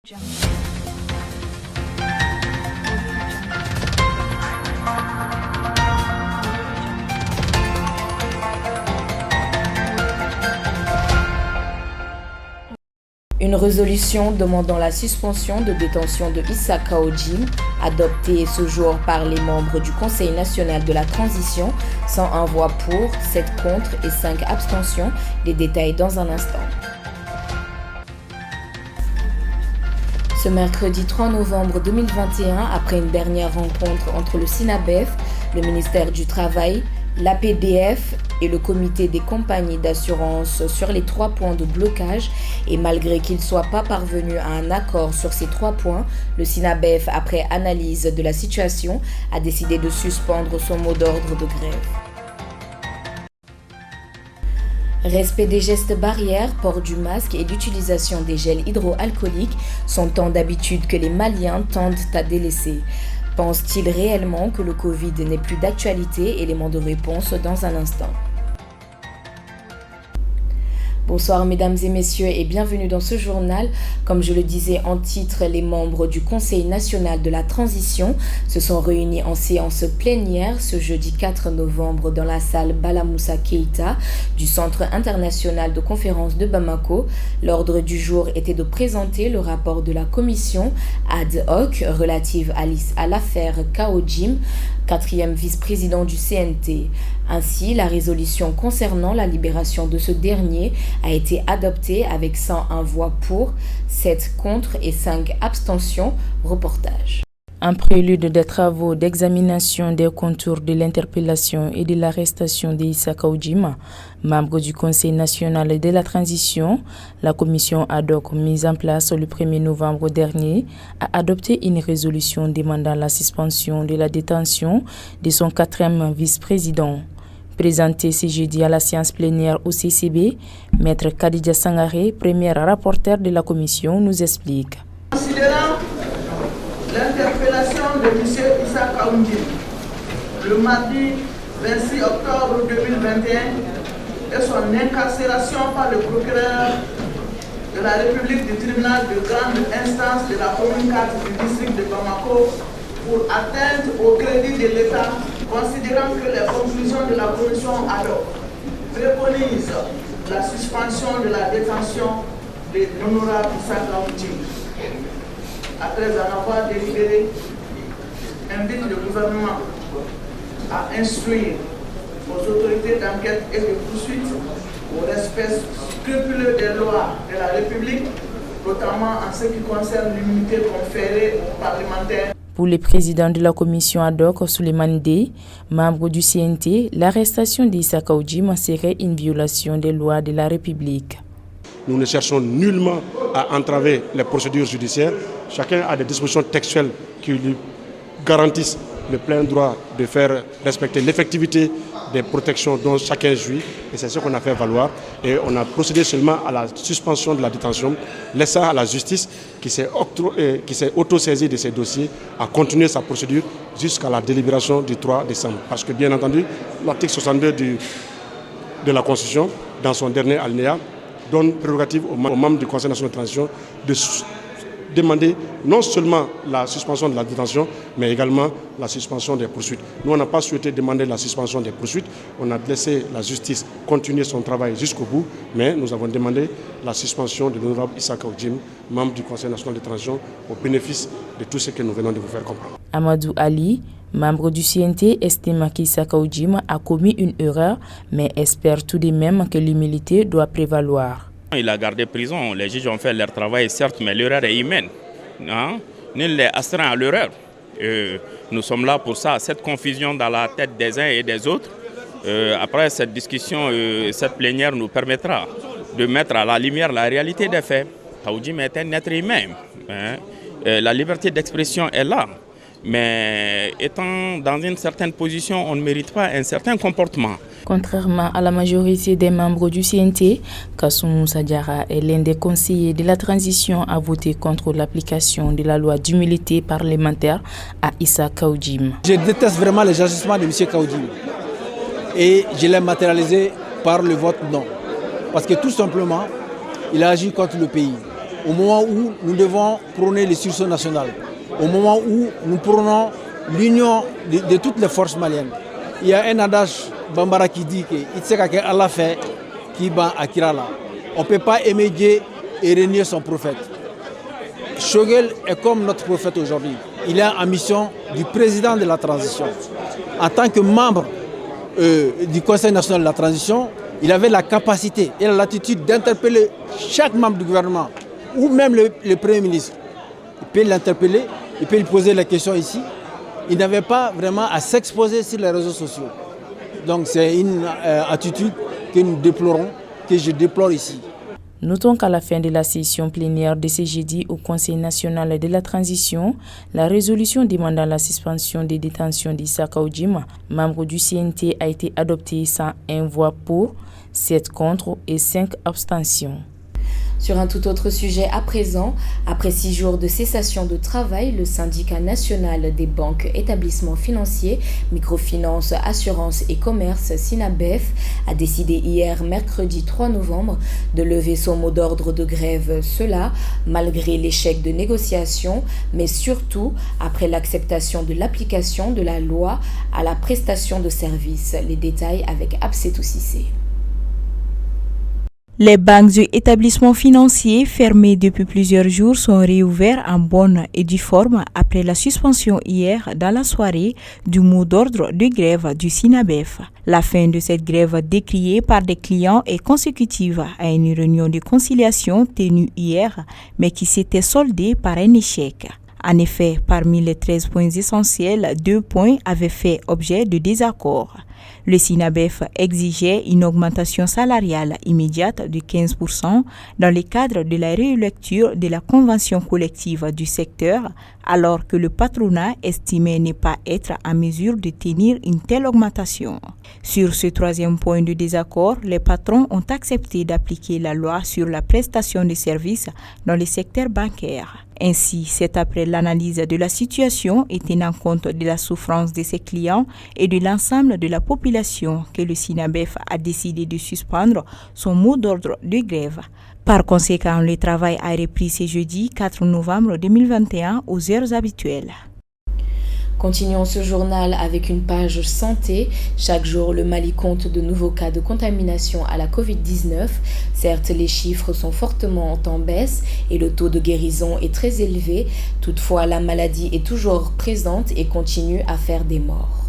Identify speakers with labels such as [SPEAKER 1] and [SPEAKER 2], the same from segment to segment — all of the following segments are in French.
[SPEAKER 1] Une résolution demandant la suspension de détention de Issa Kaojim, adoptée ce jour par les membres du Conseil national de la transition, 101 voix pour, 7 contre et 5 abstentions. Les détails dans un instant. Ce mercredi 3 novembre 2021, après une dernière rencontre entre le SINABEF, le ministère du Travail, l'APDF et le comité des compagnies d'assurance sur les 3 points de blocage, et malgré qu'ils ne soient pas parvenus à un accord sur ces 3 points, le SINABEF, après analyse de la situation, a décidé de suspendre son mot d'ordre de grève. Respect des gestes barrières, port du masque et l'utilisation des gels hydroalcooliques sont tant d'habitudes que les Maliens tendent à délaisser. Pense-t-il réellement que le Covid n'est plus d'actualité? Élément de réponse dans un instant. Bonsoir mesdames et messieurs et bienvenue dans ce journal. Comme je le disais en titre, les membres du Conseil national de la transition se sont réunis en séance plénière ce jeudi 4 novembre dans la salle Bala Moussa Keïta du Centre international de conférence de Bamako. L'ordre du jour était de présenter le rapport de la commission ad hoc relative à l'affaire Kaojim, 4e vice-président du CNT. Ainsi, la résolution concernant la libération de ce dernier a été adoptée avec 101 voix pour, 7 contre et 5 abstentions. Reportage.
[SPEAKER 2] En prélude des travaux d'examination des contours de l'interpellation et de l'arrestation d'Issa Kaojim, membre du Conseil national de la transition, la commission ad hoc mise en place le 1er novembre dernier a adopté une résolution demandant la suspension de la détention de son 4e vice-président. Présenté ce jeudi à la séance plénière au CCB, Maître Khadija Sangaré, première rapporteure de la commission, nous explique.
[SPEAKER 3] Considérant l'interpellation de M. Issa Kaojim le mardi 26 octobre 2021 et son incarcération par le procureur de la République du tribunal de grande instance de la commune 4 du district de Bamako pour atteinte au crédit de l'État, considérant que les conclusions de la commission ad hoc préconisent la suspension de la détention de l'honorable Issa Kaojim. Après en avoir délibéré, invite le gouvernement à instruire aux autorités d'enquête et de poursuite au respect scrupuleux des lois de la République, notamment en ce qui concerne l'immunité conférée aux parlementaires.
[SPEAKER 2] Pour le président de la commission ad hoc, Souleymane Dey, membre du CNT, l'arrestation d'Issa Kaojim serait une violation des lois de la République.
[SPEAKER 4] Nous ne cherchons nullement à entraver les procédures judiciaires. Chacun a des dispositions textuelles qui lui garantissent le plein droit de faire respecter l'effectivité des protections dont chacun jouit. Et c'est ce qu'on a fait valoir. Et on a procédé seulement à la suspension de la détention, laissant à la justice qui s'est auto-saisie de ces dossiers à continuer sa procédure jusqu'à la délibération du 3 décembre. Parce que bien entendu, l'article 62 de la Constitution, dans son dernier alinéa, donne prérogative aux membres du Conseil national de transition de demander non seulement la suspension de la détention, mais également la suspension des poursuites. Nous, on n'a pas souhaité demander la suspension des poursuites. On a laissé la justice continuer son travail jusqu'au bout, mais nous avons demandé la suspension de l'honorable Issa Kaojim, membre du Conseil national de transition, au bénéfice de tout ce que nous venons de vous faire comprendre.
[SPEAKER 2] Amadou Ali, membre du CNT, estime qu'Issa Kaojim a commis une erreur, mais espère tout de même que l'humilité doit prévaloir.
[SPEAKER 5] Il a gardé prison, les juges ont fait leur travail, certes, mais l'erreur est humaine. Nul n'est astreint à l'erreur. Nous sommes là pour ça, cette confusion dans la tête des uns et des autres. Après cette discussion, cette plénière nous permettra de mettre à la lumière la réalité des faits. Kaojim est un être humain. La liberté d'expression est là. Mais étant dans une certaine position, on ne mérite pas un certain comportement.
[SPEAKER 2] Contrairement à la majorité des membres du CNT, Kassoum Moussa Diarra est l'un des conseillers de la transition à voter contre l'application de la loi d'humilité parlementaire à Issa Kaojim.
[SPEAKER 6] Je déteste vraiment les agissements de M. Kaojim et je l'ai matérialisé par le vote non. Parce que tout simplement, il a agi contre le pays. au moment où nous devons prôner les sursaut national, au moment où nous prônons l'union de toutes les forces maliennes. Il y a un adage Bambara qui dit que Itseka Allah fait qui ban Akirala. On ne peut pas aimer Dieu et renier son prophète. Choguel est comme notre prophète aujourd'hui. Il est en mission du président de la transition. En tant que membre du Conseil national de la transition, il avait la capacité et l'attitude d'interpeller chaque membre du gouvernement ou même le Premier ministre. Il peut l'interpeller, il peut lui poser la question ici. Il n'avait pas vraiment à s'exposer sur les réseaux sociaux. Donc c'est une attitude que nous déplorons, que je déplore ici.
[SPEAKER 2] Notons qu'à la fin de la session plénière de ce jeudi au Conseil national de la transition, la résolution demandant la suspension des détentions d'Issa Kaoudjim, membre du CNT, a été adoptée sans 1 voix pour, 7 contre et 5 abstentions.
[SPEAKER 1] Sur un tout autre sujet à présent, après 6 jours de cessation de travail, le syndicat national des banques, établissements financiers, microfinance, assurance et commerce, SYNABEF, a décidé hier, mercredi 3 novembre, de lever son mot d'ordre de grève. Cela, malgré l'échec de négociation, mais surtout après l'acceptation de l'application de la loi à la prestation de services. Les détails avec Absetou Cissé.
[SPEAKER 7] Les banques et établissements financiers fermés depuis plusieurs jours sont réouverts en bonne et due forme après la suspension hier dans la soirée du mot d'ordre de grève du SYNABEF. La fin de cette grève décriée par des clients est consécutive à une réunion de conciliation tenue hier mais qui s'était soldée par un échec. En effet, parmi les 13 points essentiels, 2 points avaient fait objet de désaccord. Le SYNABEF exigeait une augmentation salariale immédiate de 15% dans le cadre de la relecture de la convention collective du secteur, alors que le patronat estimait ne pas être en mesure de tenir une telle augmentation. Sur ce 3e point de désaccord, les patrons ont accepté d'appliquer la loi sur la prestation de services dans le secteur bancaire. Ainsi, c'est après l'analyse de la situation et tenant compte de la souffrance de ses clients et de l'ensemble de la population que le SYNABEF a décidé de suspendre son mot d'ordre de grève. Par conséquent, le travail a repris ce jeudi 4 novembre 2021 aux heures habituelles.
[SPEAKER 1] Continuons ce journal avec une page santé. Chaque jour, le Mali compte de nouveaux cas de contamination à la Covid-19. Certes, les chiffres sont fortement en baisse et le taux de guérison est très élevé. Toutefois, la maladie est toujours présente et continue à faire des morts.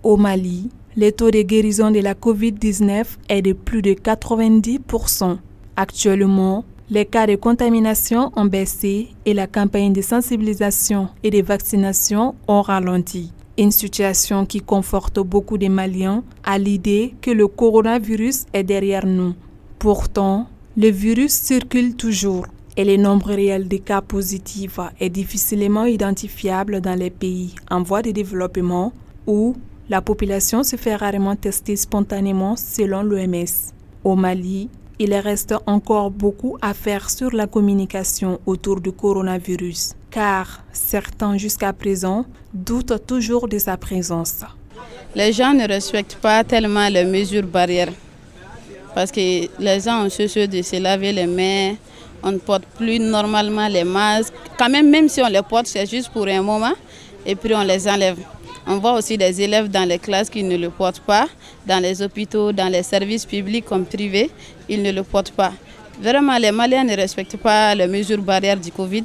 [SPEAKER 8] Au Mali, le taux de guérison de la Covid-19 est de plus de 90%. Actuellement, les cas de contamination ont baissé et la campagne de sensibilisation et de vaccination ont ralenti. Une situation qui conforte beaucoup de Maliens à l'idée que le coronavirus est derrière nous. Pourtant, le virus circule toujours et le nombre réel de cas positifs est difficilement identifiable dans les pays en voie de développement où la population se fait rarement tester spontanément selon l'OMS. Au Mali, il reste encore beaucoup à faire sur la communication autour du coronavirus, car certains jusqu'à présent doutent toujours de sa présence.
[SPEAKER 9] Les gens ne respectent pas tellement les mesures barrières, parce que les gens ont cessé de se laver les mains, on ne porte plus normalement les masques. Quand même si on les porte, c'est juste pour un moment, et puis on les enlève. On voit aussi des élèves dans les classes qui ne le portent pas, dans les hôpitaux, dans les services publics comme privés, ils ne le portent pas. Vraiment, les Maliens ne respectent pas les mesures barrières du Covid.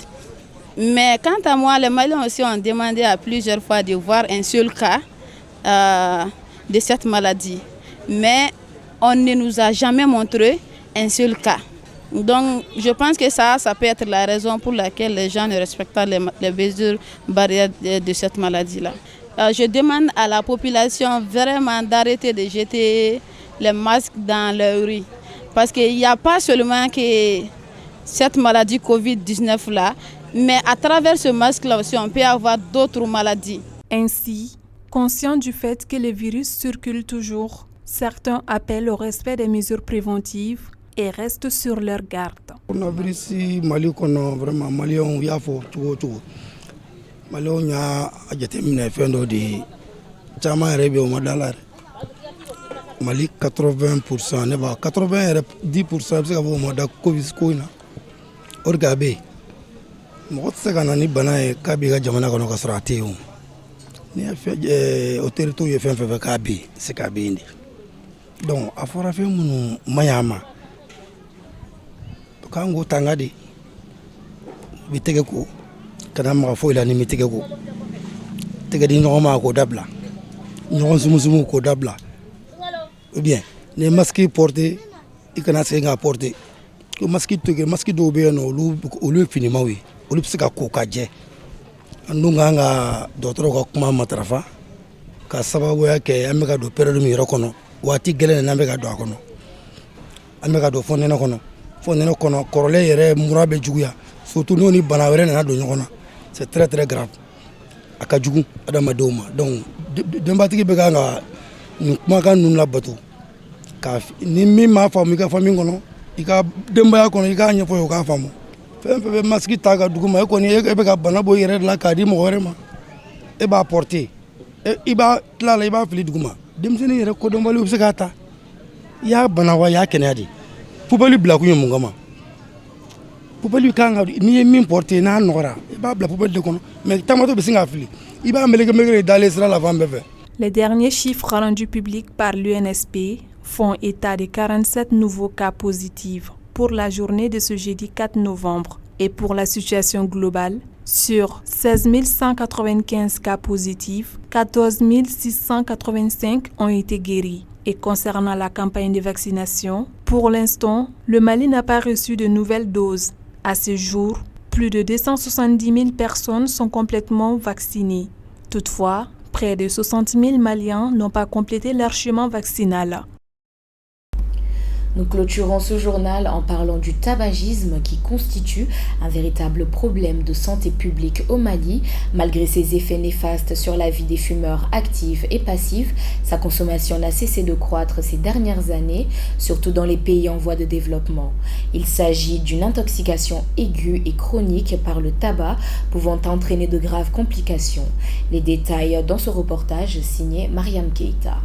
[SPEAKER 9] Mais quant à moi, les Maliens aussi ont demandé à plusieurs fois de voir un seul cas de cette maladie. Mais on ne nous a jamais montré un seul cas. Donc, je pense que ça peut être la raison pour laquelle les gens ne respectent pas les mesures barrières de cette maladie-là. Je demande à la population vraiment d'arrêter de jeter les masques dans les rues. Parce qu'il n'y a pas seulement que cette maladie Covid-19-là, mais à travers ce masque-là aussi, on peut avoir d'autres maladies.
[SPEAKER 8] Ainsi, conscients du fait que le virus circule toujours, certains appellent au respect des mesures préventives et restent sur leur garde.
[SPEAKER 10] Coronavirus Mali vraiment Maliens y a fort tout. Maliens y a jateminɛ fɛn dɔ de caman yɛrɛ bɛ o ma dala Mali 80% ne b'a 80 10% bɛ se ka fɔ o ma da Covid ko in na Orgabe, mɔgɔ tɛ se ka na ni bana ye k'a b'i ka jamana kɔnɔ ka sɔrɔ a tɛ yen o. Ni autorité ye fɛn fɛn k'a bɛ yen, c'est k'a bɛ yen de. Donc a fɔra fɛn minnu man ɲi a ma, k'an k'o tanga de. I bɛ tɛgɛ ko, kana maga foyi la ni bɛ tɛgɛ ko. Tɛgɛ di ɲɔgɔn ma k'o dabila, ɲɔgɔn sumusumu k'o dabila. Ou bien ni ye masque porter, i kana segin k'a porter. Ko masque dɔw bɛ yen nɔ olu ye finimanw ye, olu bɛ se ka ko ka jɛ. An dun kan ka dɔgɔtɔrɔw ka kuma matarafa ka sababuya kɛ an bɛ ka don période min yɛrɛ kɔnɔ, waati gɛlɛn n'an bɛ ka don a kɔnɔ. An bɛ ka don fonɛnɛ kɔnɔ. Fonɛnɛ kɔnɔ kɔrɔlen yɛrɛ mura bɛ juguya, surtout n'o ni bana wɛrɛ nana don ɲɔgɔn na. C'est très très grave. A ka jugu adamadenw ma. Donc denbatigi bɛ kan ka nin kumakan ninnu labato. Ni min m'a faamu i ka famille kɔnɔ, i ka denbaya kɔnɔ, i k'a ɲɛfɔ ye o k'a faamu. Fɛn fɛn bɛ masque ta ka dugu ma, e kɔni e bɛ ka bana bɔ i yɛrɛ de la k'a di mɔgɔ wɛrɛ ma. E b'a porter, i b'a tila la, i b'a fili dugu ma. Denmisɛnnin yɛrɛ kodɔnbaliw bɛ se k'a ta. I y'a bana wa i y'a kɛnɛya de. Poubelle bila kun ye mun kama? Poubelle kan ka n'i ye min porter n'a nɔgɔra, i b'a bila poubelle de kɔnɔ. Mais tamatɔ bɛ sin k'a fili. I b'a meleke dalen sira la fan bɛɛ fɛ.
[SPEAKER 8] Les derniers chiffres rendus publics par l'UNSP font état de 47 nouveaux cas positifs pour la journée de ce jeudi 4 novembre. Et pour la situation globale, sur 16 195 cas positifs, 14 685 ont été guéris. Et concernant la campagne de vaccination, pour l'instant, le Mali n'a pas reçu de nouvelles doses. À ce jour, plus de 270 000 personnes sont complètement vaccinées. Toutefois, près de 60 000 Maliens n'ont pas complété leur schéma vaccinal.
[SPEAKER 1] Nous clôturons ce journal en parlant du tabagisme qui constitue un véritable problème de santé publique au Mali. Malgré ses effets néfastes sur la vie des fumeurs actifs et passifs, sa consommation n'a cessé de croître ces dernières années, surtout dans les pays en voie de développement. Il s'agit d'une intoxication aiguë et chronique par le tabac, pouvant entraîner de graves complications. Les détails dans ce reportage signé Mariam Keita.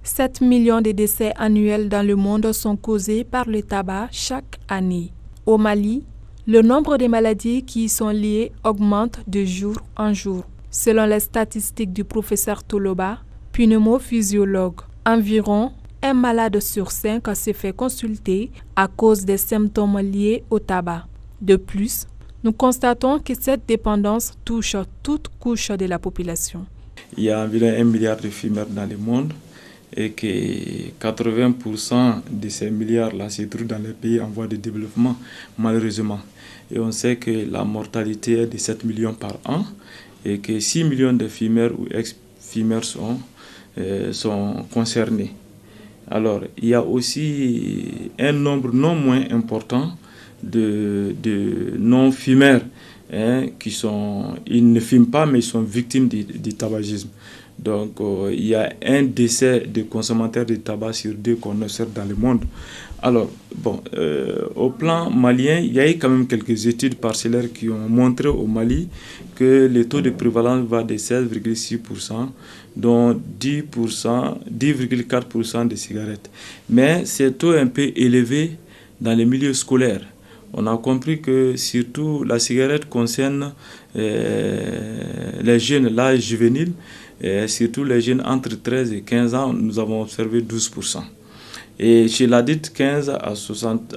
[SPEAKER 8] 7 millions de décès annuels dans le monde sont causés par le tabac chaque année. Au Mali, le nombre de maladies qui y sont liées augmente de jour en jour. Selon les statistiques du professeur Toloba, pneumophysiologue, environ un malade sur 5 se fait consulter à cause des symptômes liés au tabac. De plus, nous constatons que cette dépendance touche toute couche de la population.
[SPEAKER 11] Il y a environ 1 milliard de fumeurs dans le monde et que 80% de ces milliards-là se trouvent dans les pays en voie de développement, malheureusement. Et on sait que la mortalité est de 7 millions par an et que 6 millions de fumeurs ou ex-fumeurs sont concernés. Alors, il y a aussi un nombre non moins important de non-fumeurs ils ne fument pas mais ils sont victimes du tabagisme. Donc, il y a un décès de consommateurs de tabac sur 2 qu'on observe dans le monde. Alors, au plan malien, il y a eu quand même quelques études parcellaires qui ont montré au Mali que le taux de prévalence va de 16,6%, dont 10,4% de cigarettes. Mais ce taux est un peu élevé dans les milieux scolaires. On a compris que surtout la cigarette concerne les jeunes, l'âge juvénile, et surtout les jeunes entre 13 et 15 ans, nous avons observé 12%. Et chez l'adulte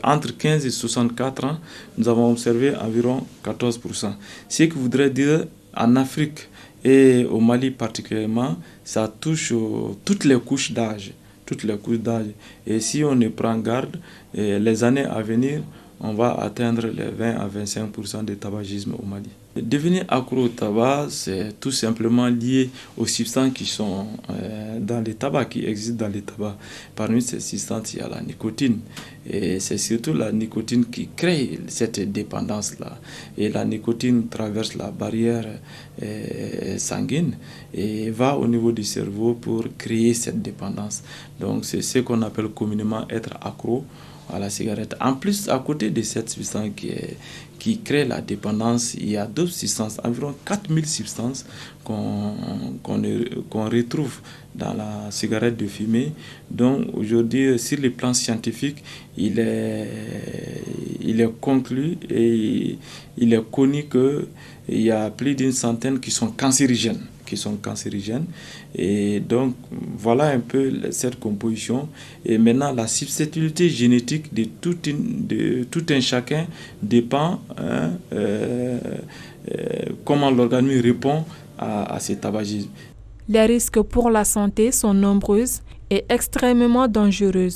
[SPEAKER 11] entre 15 et 64 ans, nous avons observé environ 14%. Ce qui voudrait dire en Afrique et au Mali particulièrement, ça touche toutes les couches d'âge. Et si on ne prend garde, les années à venir, on va atteindre les 20 à 25% de tabagisme au Mali. Devenir accro au tabac, c'est tout simplement lié aux substances qui sont dans le tabac, qui existent dans le tabac. Parmi ces substances, il y a la nicotine. Et c'est surtout la nicotine qui crée cette dépendance-là. Et la nicotine traverse la barrière sanguine et va au niveau du cerveau pour créer cette dépendance. Donc c'est ce qu'on appelle communément être accro à la cigarette. En plus, à côté de cette substance qui crée la dépendance, il y a d'autres substances, environ 4000 substances qu'on retrouve dans la cigarette de fumée. Donc aujourd'hui, sur le plan scientifique, il est conclu et il est connu qu'il y a plus d'une centaine qui sont cancérigènes. Et donc voilà un peu cette composition. Et maintenant la susceptibilité génétique de tout un chacun dépend comment l'organisme répond à ce tabagisme.
[SPEAKER 8] Les risques pour la santé sont nombreux et extrêmement dangereux,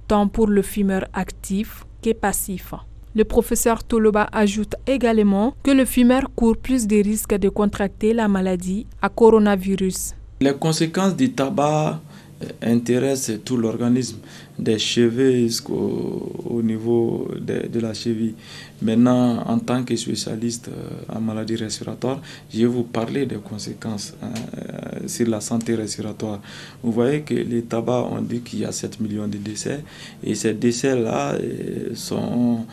[SPEAKER 8] tant pour le fumeur actif que passif. Le professeur Toloba ajoute également que le fumeur court plus de risques de contracter la maladie à coronavirus.
[SPEAKER 11] Les conséquences du tabac intéressent tout l'organisme, des chevilles jusqu'au niveau de la cheville. Maintenant, en tant que spécialiste en maladies respiratoires, je vais vous parler des conséquences sur la santé respiratoire. Vous voyez que les tabacs, on dit qu'il y a 7 millions de décès, et ces décès-là sont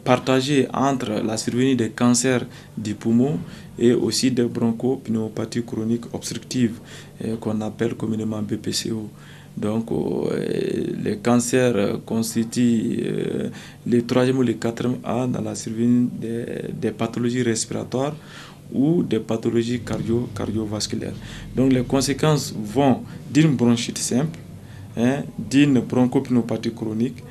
[SPEAKER 11] partagés entre la survenue des cancers du poumon et aussi des bronchopnéumopathies chroniques obstructives qu'on appelle communément BPCO. Donc les cancers constituent le 3e ou le 4e A dans la survenue des pathologies respiratoires ou des pathologies cardiovasculaires. Donc les conséquences vont d'une bronchite simple, d'une bronchopnéumopathie chronique.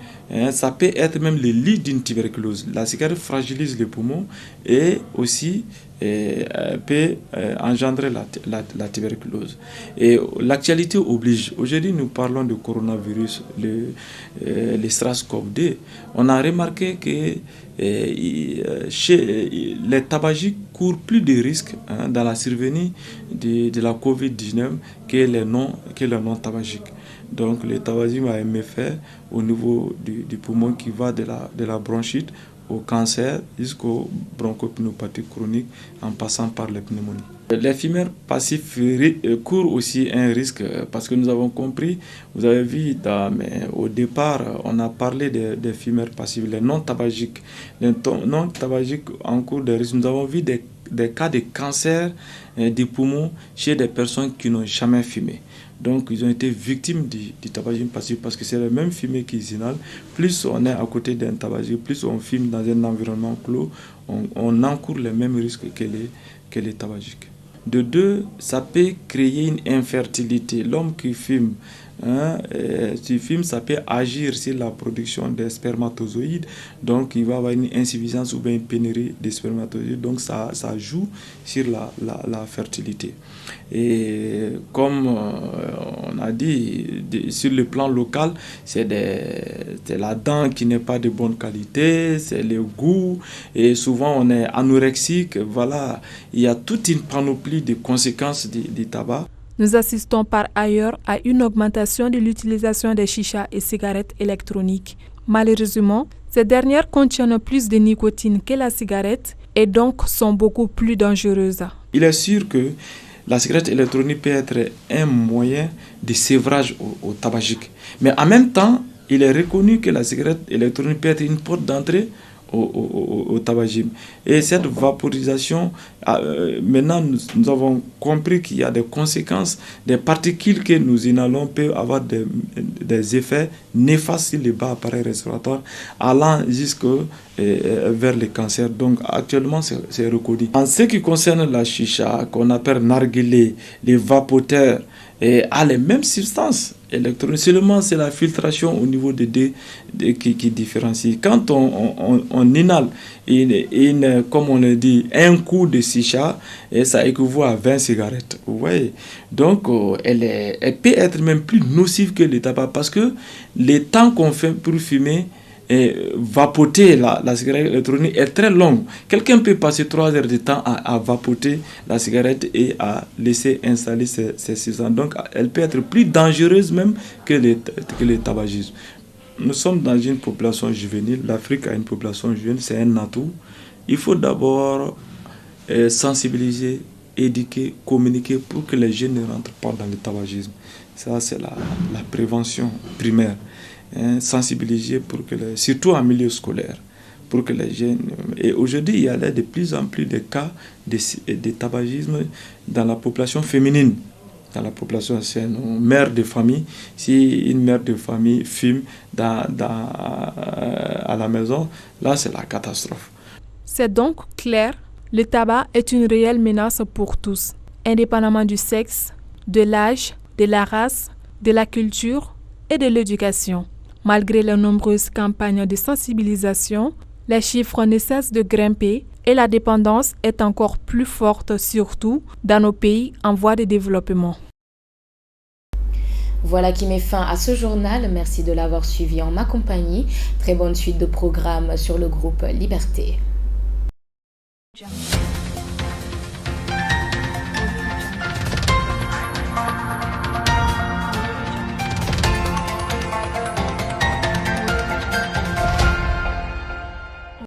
[SPEAKER 11] Ça peut être même le lit d'une tuberculose. La cigarette fragilise les poumons et aussi peut engendrer la tuberculose. Et l'actualité oblige. Aujourd'hui, nous parlons de coronavirus, le SARS-CoV-2. On a remarqué que chez les tabagiques courent plus de risques dans la survenue de la COVID-19 que les non-tabagiques. Donc le tabagisme a un effet au niveau du poumon qui va de la bronchite au cancer jusqu'aux bronchopnéumopathies chroniques en passant par les pneumonies. Les fumeurs passifs courent aussi un risque parce que nous avons compris, vous avez vu au départ, on a parlé des fumeurs passifs, les non-tabagiques. Les non-tabagiques encourent des risques. Nous avons vu des cas de cancer du poumon chez des personnes qui n'ont jamais fumé. Donc, ils ont été victimes du tabagisme passif parce que c'est la même fumée qu'ils inhalent. Plus on est à côté d'un tabagique, plus on fume dans un environnement clos, on encourt les mêmes risques que les tabagiques. De deux, ça peut créer une infertilité. L'homme qui fume, ça peut agir sur la production des spermatozoïdes. Donc, il va avoir une insuffisance ou bien une pénurie de spermatozoïdes. Donc, ça joue sur la fertilité. Et comme on a dit, sur le plan local, c'est la dent qui n'est pas de bonne qualité, c'est le goût, et souvent on est anorexique. Voilà, il y a toute une panoplie de conséquences du tabac.
[SPEAKER 8] Nous assistons par ailleurs à une augmentation de l'utilisation des chichas et cigarettes électroniques. Malheureusement, ces dernières contiennent plus de nicotine que la cigarette et donc sont beaucoup plus dangereuses.
[SPEAKER 11] Il est sûr que la cigarette électronique peut être un moyen de sévrage au tabagique. Mais en même temps, il est reconnu que la cigarette électronique peut être une porte d'entrée au tabagisme. Et cette vaporisation, maintenant nous avons compris qu'il y a des conséquences, des particules que nous inhalons peuvent avoir des effets néfastes sur les bas appareils respiratoires, allant vers le cancer. Donc actuellement c'est reconnu. En ce qui concerne la chicha, qu'on appelle narguilé, les vapoteurs, a les mêmes substances électroniques. Seulement, c'est la filtration au niveau qui différencie. Quand on inhale, comme on le dit, un coup de chicha, ça équivaut à 20 cigarettes. Vous voyez? Donc, elle peut être même plus nocive que le tabac parce que le temps qu'on fait pour fumer, vapoter la cigarette électronique est très longue. Quelqu'un peut passer 3 heures de temps à vapoter la cigarette et à laisser installer ses substances. Donc, elle peut être plus dangereuse même que le tabagisme. Nous sommes dans une population juvénile. L'Afrique a une population juvénile, c'est un atout. Il faut d'abord sensibiliser, éduquer, communiquer pour que les jeunes ne rentrent pas dans le tabagisme. Ça, c'est la prévention primaire. sensibiliser pour que surtout en milieu scolaire, pour que les jeunes... Et aujourd'hui, il y a de plus en plus de cas de tabagisme dans la population féminine. Dans la population ancienne, mère de famille, si une mère de famille fume à la maison, là c'est la catastrophe.
[SPEAKER 8] C'est donc clair, le tabac est une réelle menace pour tous, indépendamment du sexe, de l'âge, de la race, de la culture et de l'éducation. Malgré les nombreuses campagnes de sensibilisation, les chiffres ne cessent de grimper et la dépendance est encore plus forte, surtout dans nos pays en voie de développement.
[SPEAKER 1] Voilà qui met fin à ce journal. Merci de l'avoir suivi en ma compagnie. Très bonne suite de programmes sur le groupe Liberté.